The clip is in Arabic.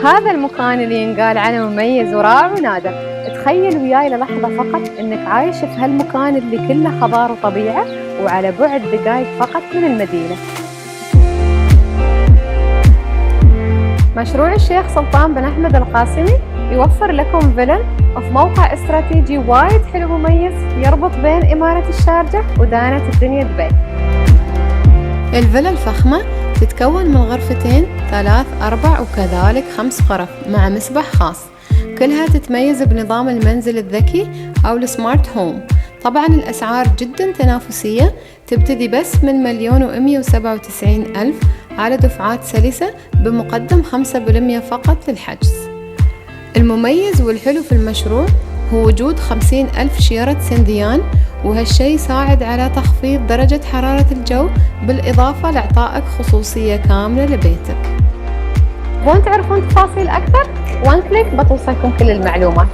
هذا المكان اللي ينقال عنه مميز ورائع ونادر. تخيل وياي للحظة فقط إنك عايش في هالمكان اللي كله خضار وطبيعة وعلى بعد دقايق فقط من المدينة. مشروع الشيخ سلطان بن أحمد القاسمي يوفر لكم فيلل في موقع استراتيجي وايد حلو ومميز يربط بين إمارة الشارجة ودانة الدنيا دبي. الفيلا الفخمة تتكون من غرفتين 3 4 وكذلك 5 غرف مع مسبح خاص، كلها تتميز بنظام المنزل الذكي أو السمارت هوم. طبعا الأسعار جدا تنافسية، تبتدي بس من 1,197,000 على دفعات سلسة بمقدم 5% فقط للحجز. المميز والحلو في المشروع هو وجود 50,000 شيرة سنديان، وهالشي يساعد على تخفيض درجة حرارة الجو بالإضافة لإعطائك خصوصية كاملة لبيتك. تبون تعرفون تفاصيل أكثر؟ وان كليك بتوصلكم كل المعلومات.